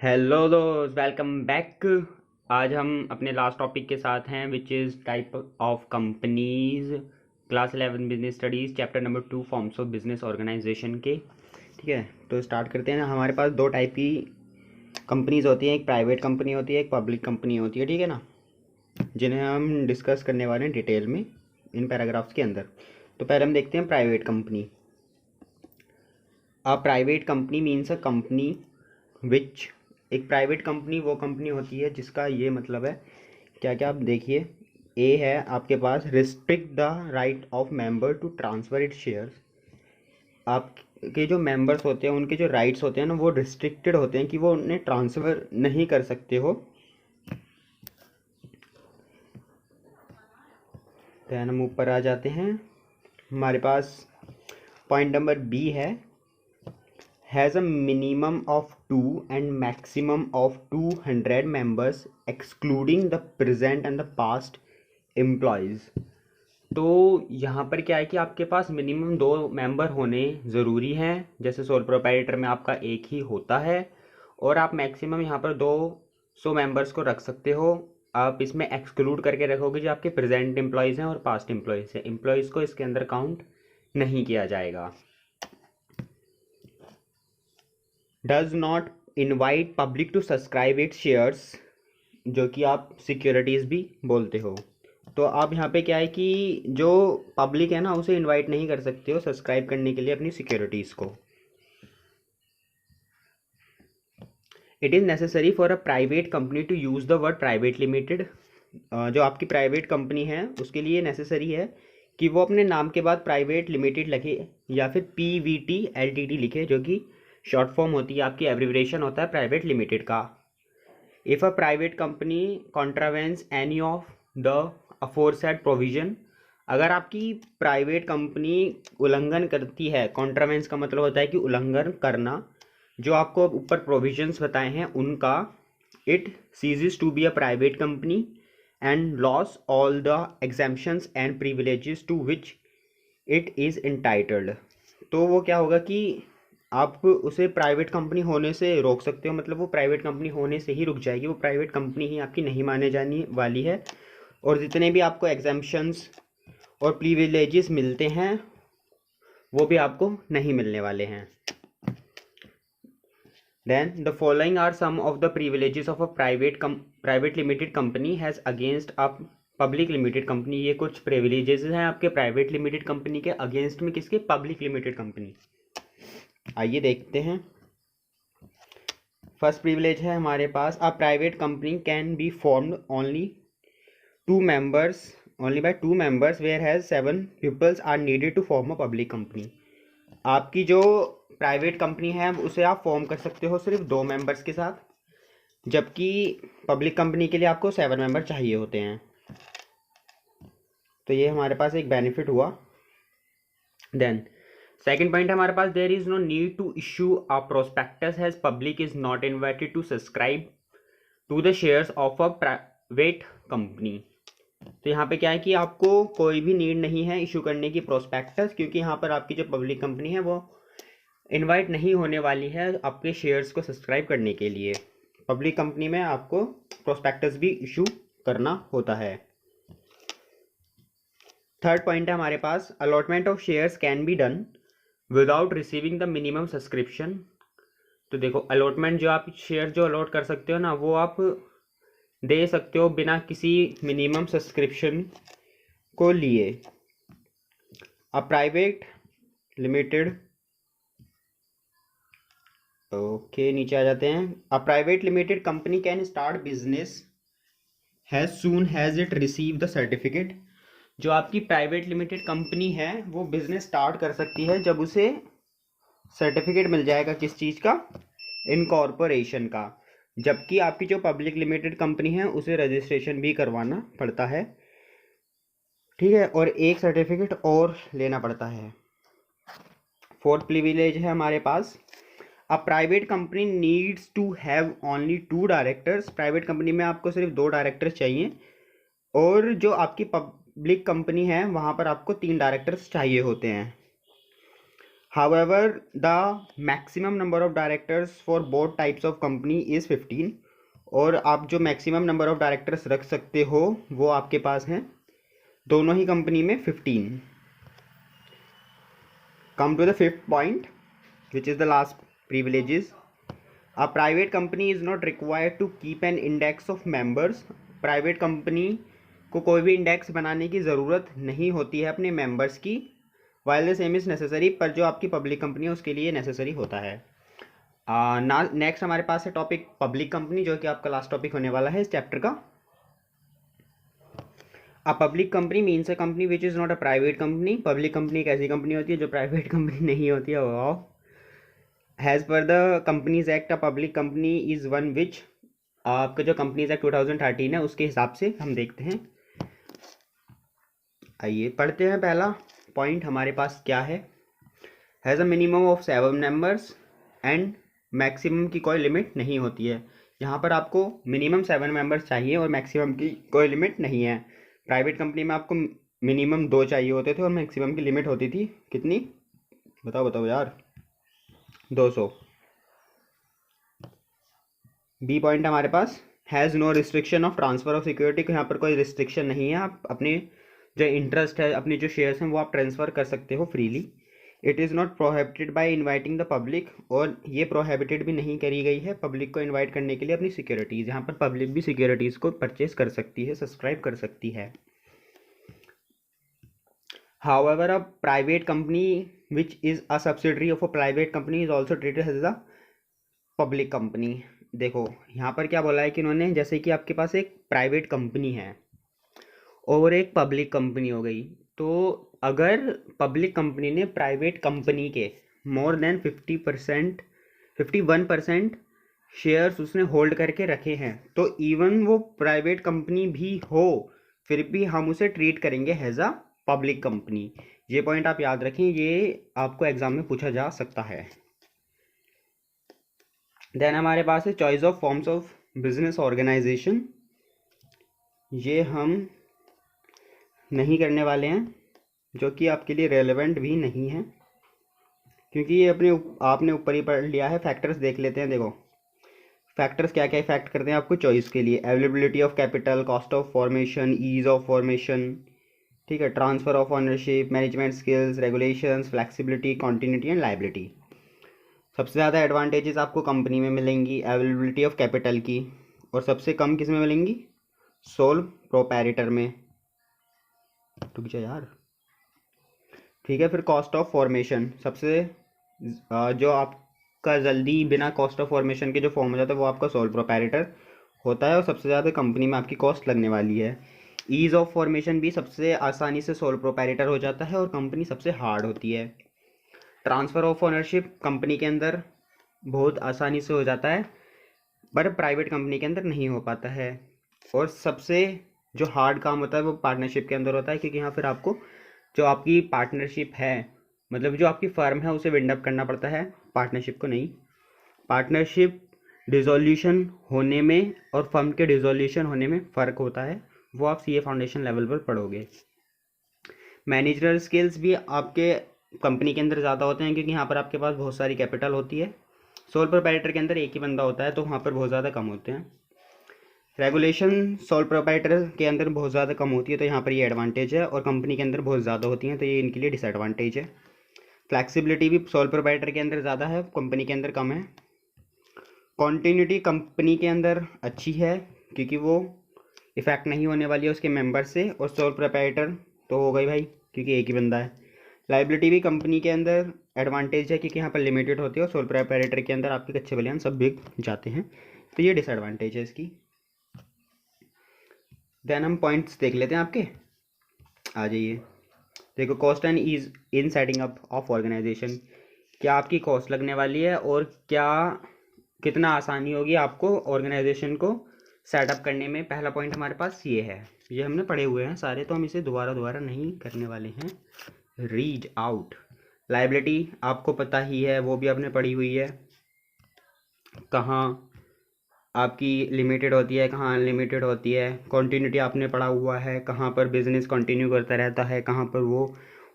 Hello दोस्त, welcome back. आज हम अपने लास्ट टॉपिक के साथ हैं which is type of companies, class 11 business studies, chapter number 2 forms of business organization के। ठीक है, तो स्टार्ट करते हैं। हमारे पास दो टाइप की कंपनीज होती हैं, एक प्राइवेट कंपनी होती है, एक पब्लिक कंपनी होती है। ठीक है ना, जिन्हें हम डिस्कस करने वाले हैं डिटेल में इन पैराग्राफ्स के अंदर। तो पहले हम देखते हैं private company. A private company means a company which, एक प्राइवेट कंपनी वो कंपनी होती है जिसका ये मतलब है, क्या क्या आप देखिए। ए है आपके पास, restrict the right of member to transfer it shares. आपके जो मेंबर्स होते हैं उनके जो राइट्स होते हैं ना, वो रिस्ट्रिक्टेड होते हैं कि वो उन्हें ट्रांसफ़र नहीं कर सकते हो। दैन हम ऊपर आ जाते हैं। हमारे पास पॉइंट नंबर बी है, has a minimum of 2 and maximum of 200 members excluding the present and the past employees. तो यहाँ पर क्या है कि आपके पास मिनिमम 2 मेंबर होने ज़रूरी हैं, जैसे सोल प्रोप्राइटर में आपका एक ही होता है, और आप मैक्सिमम यहाँ पर 200 मेंबर्स को रख सकते हो। आप इसमें एक्सक्लूड करके रखोगे जो आपके प्रेजेंट एम्प्लॉयज़ हैं और पास्ट एम्प्लॉयज़ हैं, एम्प्लॉयज़ को इसके अंदर काउंट नहीं किया जाएगा। Does not invite public to subscribe it shares, जो कि आप सिक्योरिटीज़ भी बोलते हो। तो आप यहाँ पे क्या है कि जो पब्लिक है ना, उसे इनवाइट नहीं कर सकते हो सब्सक्राइब करने के लिए अपनी सिक्योरिटीज़ को। It is necessary for a private company to use the word private limited. जो आपकी प्राइवेट कंपनी है उसके लिए नेसेसरी है कि वो अपने नाम के बाद प्राइवेट लिमिटेड लिखे या फिर PVT LTD लिखे, जो कि शॉर्ट फॉर्म होती है आपकी, एब्रिविएशन होता है प्राइवेट लिमिटेड का। If a private company contravenes any of the aforesaid provision, अगर आपकी प्राइवेट कंपनी उल्लंघन करती है, कॉन्ट्रावेंस का मतलब होता है कि उल्लंघन करना, जो आपको ऊपर प्रोविजंस बताए हैं उनका, it ceases to be a private company and loses all the exemptions and privileges to which it is entitled. तो वो क्या होगा कि आप उसे प्राइवेट कंपनी होने से रोक सकते हो, मतलब वो प्राइवेट कंपनी होने से ही रुक जाएगी, वो प्राइवेट कंपनी ही आपकी नहीं माने जाने वाली है, और जितने भी आपको एग्जेम्पशंस और प्रिविलेजेस मिलते हैं वो भी आपको नहीं मिलने वाले हैं। Then the following are some of the privileges of a private limited company has against a public limited company. ये कुछ प्रिविलेजेस हैं आपके प्राइवेट लिमिटेड कंपनी के अगेंस्ट में, किसके? Public limited company. आइए देखते हैं। फर्स्ट प्रिविलेज है हमारे पास, a private company can be formed only by two members whereas 7 pupils are needed to form a public company। आपकी जो प्राइवेट कंपनी है उसे आप फॉर्म कर सकते हो सिर्फ 2 मेंबर्स के साथ, जबकि पब्लिक कंपनी के लिए आपको 7 मेंबर चाहिए होते हैं। तो ये हमारे पास एक बेनिफिट हुआ। देन सेकंड पॉइंट है हमारे पास, there is no need to issue a prospectus has public is not invited to subscribe to the shares of a private company. तो यहाँ पे क्या है कि आपको कोई भी नीड नहीं है इशू करने की प्रोस्पेक्टस, क्योंकि यहाँ पर आपकी जो पब्लिक कंपनी है वो इनवाइट नहीं होने वाली है आपके शेयर्स को सब्सक्राइब करने के लिए। पब्लिक कंपनी में आपको प्रोस्पेक्टस भी इशू करना होता है। थर्ड पॉइंट है हमारे पास, allotment of shares can be done without receiving the minimum subscription. तो देखो, अलॉटमेंट जो आप शेयर जो अलॉट कर सकते हो ना, वो आप दे सकते हो बिना किसी मिनिमम सब्सक्रिप्शन को लिए। अ प्राइवेट लिमिटेड, ओके नीचे आ जाते हैं। अ private limited company can start business has soon has it receive the certificate. जो आपकी प्राइवेट लिमिटेड कंपनी है वो बिजनेस स्टार्ट कर सकती है जब उसे सर्टिफिकेट मिल जाएगा, किस चीज़ का? इनकॉर्पोरेशन का। जबकि आपकी जो पब्लिक लिमिटेड कंपनी है उसे रजिस्ट्रेशन भी करवाना पड़ता है, ठीक है, और एक सर्टिफिकेट और लेना पड़ता है। फोर्थ प्रिविलेज है हमारे पास, a private company needs to have only 2 directors. Private company में आपको सिर्फ 2 डायरेक्टर्स चाहिए, और जो आपकी पब्लिक कंपनी है वहाँ पर आपको 3 डायरेक्टर्स चाहिए होते हैं। However, the maximum number of directors for both types of company is 15, और आप जो मैक्सिमम नंबर ऑफ डायरेक्टर्स रख सकते हो वो आपके पास हैं दोनों ही कंपनी में 15. Come to the fifth point, which is the last privileges. A private company is not required to keep an index of members. Private company को कोई भी इंडेक्स बनाने की ज़रूरत नहीं होती है अपने मेंबर्स की. While the same is necessary, पर जो आपकी पब्लिक कंपनी है उसके लिए नेसेसरी होता है. नेक्स्ट हमारे पास है टॉपिक पब्लिक कंपनी, जो कि आपका लास्ट टॉपिक होने वाला है इस चैप्टर का. A public company means a company which is not a private company. Public company एक ऐसी कंपनी होती है जो प्राइवेट कंपनी नहीं होती है. वाओ. हैज़ पर the companies act a public company is one which, आपका जो कंपनीज एक्ट 2013 है उसके हिसाब से हम देखते हैं. आइए पढ़ते हैं. पहला पॉइंट हमारे पास क्या है. Has a minimum of 7 members and maximum की कोई लिमिट नहीं होती है. यहाँ पर आपको मिनिमम 7 मेंबर्स चाहिए और मैक्सिमम की कोई लिमिट नहीं है. प्राइवेट कंपनी में आपको मिनिमम 2 चाहिए होते थे और मैक्सिमम की लिमिट होती थी कितनी, बताओ बताओ यार, 200. बी पॉइंट हमारे पास has no restriction of transfer of security. यहाँ पर कोई रिस्ट्रिक्शन नहीं है. आप अपने जो इंटरेस्ट है, अपने जो शेयर्स हैं वो आप ट्रांसफ़र कर सकते हो freely. It is not prohibited by inviting the public, और ये प्रोहिबिटेड भी नहीं करी गई है पब्लिक को इन्वाइट करने के लिए अपनी सिक्योरिटीज़. यहाँ पर पब्लिक भी सिक्योरिटीज़ को परचेज कर सकती है, सब्सक्राइब कर सकती है. However, a private company which is a subsidiary of a private company is also treated as a public company. देखो यहाँ पर क्या बोला है कि उन्होंने, जैसे कि आपके पास एक प्राइवेट कंपनी है और एक पब्लिक कंपनी हो गई, तो अगर पब्लिक कंपनी ने प्राइवेट कंपनी के मोर देन 50%, 51% शेयर्स उसने होल्ड करके रखे हैं, तो इवन वो प्राइवेट कंपनी भी हो फिर भी हम उसे ट्रीट करेंगे एज अ पब्लिक कंपनी. ये पॉइंट आप याद रखें, ये आपको एग्जाम में पूछा जा सकता है. देन हमारे पास है choice of forms of business organization. ये हम नहीं करने वाले हैं, जो कि आपके लिए रेलेवेंट भी नहीं है, क्योंकि ये आपने ऊपर ही पढ़ लिया है. फैक्टर्स देख लेते हैं. देखो फैक्टर्स क्या क्या इफेक्ट करते हैं आपको चॉइस के लिए. Availability of capital, cost of formation, ease of formation, ठीक है, transfer of ownership, management skills, regulations, flexibility, continuity and liability. सबसे ज़्यादा एडवांटेजेस आपको कंपनी में मिलेंगी अवेलेबिलिटी ऑफ कैपिटल की, और सबसे कम किस में मिलेंगी, सोल प्रोपराइटर में. रुक जा यार. ठीक है, फिर कॉस्ट ऑफ फॉर्मेशन, सबसे जो आपका जल्दी बिना कॉस्ट ऑफ फॉर्मेशन के जो फॉर्म हो जाता है वो आपका सोल प्रोपराइटर होता है, और सबसे ज़्यादा कंपनी में आपकी कॉस्ट लगने वाली है. ईज़ ऑफ फॉर्मेशन भी सबसे आसानी से सोल प्रोपराइटर हो जाता है और कंपनी सबसे हार्ड होती है. ट्रांसफ़र ऑफ ओनरशिप कंपनी के अंदर बहुत आसानी से हो जाता है, पर प्राइवेट कंपनी के अंदर नहीं हो पाता है. और सबसे जो हार्ड काम होता है वो पार्टनरशिप के अंदर होता है, क्योंकि यहाँ फिर आपको जो आपकी पार्टनरशिप है, मतलब जो आपकी फर्म है, उसे विंड अप करना पड़ता है, पार्टनरशिप को नहीं. पार्टनरशिप डिसोल्यूशन होने में और फर्म के डिसोल्यूशन होने में फ़र्क होता है, वो आप सीए फाउंडेशन लेवल पर पढ़ोगे. मैनेजरल स्किल्स भी आपके कंपनी के अंदर ज़्यादा होते हैं, क्योंकि यहाँ पर आपके पास बहुत सारी कैपिटल होती है. सोल प्रोपराइटर के अंदर एक ही बंदा होता है, तो वहाँ पर बहुत ज़्यादा कम होते हैं. रेगुलेशन सोल प्रोपराइटर के अंदर बहुत ज़्यादा कम होती है, तो यहाँ पर ये एडवांटेज है, और कंपनी के अंदर बहुत ज़्यादा होती हैं, तो ये इनके लिए डिसएडवांटेज है. फ्लैक्सिबिलिटी भी सोल प्रोपराइटर के अंदर ज़्यादा है, कंपनी के अंदर कम है. कॉन्टीन्यूटी कंपनी के अंदर अच्छी है, क्योंकि वो इफेक्ट नहीं होने वाली है उसके मेंबर से, और सोल प्रोपराइटर तो हो गई भाई क्योंकि एक ही बंदा है. लाइबिलिटी भी कंपनी के अंदर एडवांटेज है, क्योंकि यहाँ पर लिमिटेड होती है, और सोल प्रोपराइटर के अंदर आपके कच्चे बलियान सब बिक जाते हैं, तो ये डिसएडवांटेज है इसकी. देन हम पॉइंट्स देख लेते हैं आपके. आ जाइए. देखो cost and ease in setting up of organization, क्या आपकी कॉस्ट लगने वाली है और क्या कितना आसानी होगी आपको ऑर्गेनाइजेशन को सेटअप करने में. पहला पॉइंट हमारे पास ये है, ये हमने पढ़े हुए हैं सारे, तो हम इसे दोबारा नहीं करने वाले हैं. Read out. लाइबिलिटी आपको पता ही है, वो भी आपने पढ़ी हुई है, कहाँ आपकी लिमिटेड होती है, कहाँ अनलिमिटेड होती है. कॉन्टीन्यूटी आपने पढ़ा हुआ है, कहाँ पर बिजनेस कंटिन्यू करता रहता है, कहाँ पर वो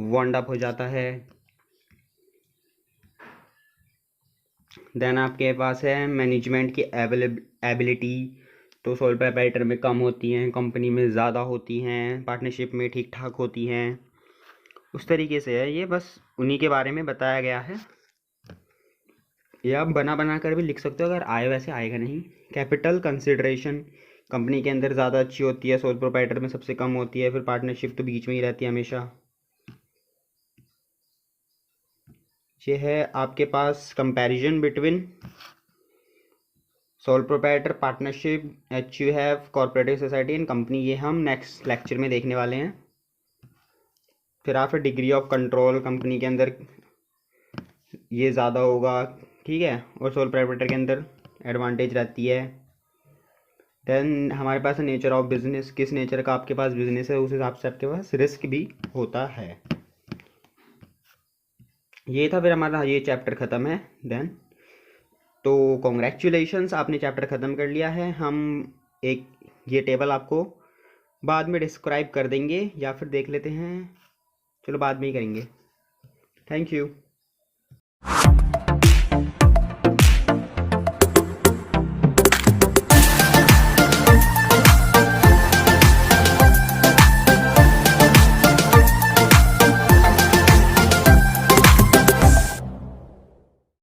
वांड अप हो जाता है. देन आपके पास है मैनेजमेंट की एबिलिटी, तो सोल प्रोप्राइटर में कम होती हैं, कंपनी में ज़्यादा होती हैं, पार्टनरशिप में ठीक ठाक होती हैं। उस तरीके से है ये, बस उन्हीं के बारे में बताया गया है। ये आप बना बना कर भी लिख सकते हो, अगर आए वैसे आएगा नहीं। कैपिटल कंसिडरेशन कंपनी के अंदर ज़्यादा अच्छी होती है, सोल प्रोप्राइटर में सबसे कम होती है, फिर पार्टनरशिप तो बीच में ही रहती है हमेशा। ये है आपके पास comparison between sole proprietor, partnership, H U F, cooperative society and company. ये हम नेक्स्ट लेक्चर में देखने वाले हैं। फिर after degree of control, company के अंदर ये ज़्यादा होगा, ठीक है, और सोल प्रोप्राइटर के अंदर एडवांटेज रहती है। देन हमारे पास नेचर ऑफ बिजनेस, किस नेचर का आपके पास बिजनेस है उस हिसाब से आपके पास रिस्क भी होता है। ये था फिर हमारा ये चैप्टर ख़त्म है। देन तो कॉन्ग्रेचुलेशंस, आपने चैप्टर ख़त्म कर लिया है। हम एक ये टेबल आपको बाद में डिस्क्राइब कर देंगे, या फिर देख लेते हैं, चलो बाद में ही करेंगे। Thank you.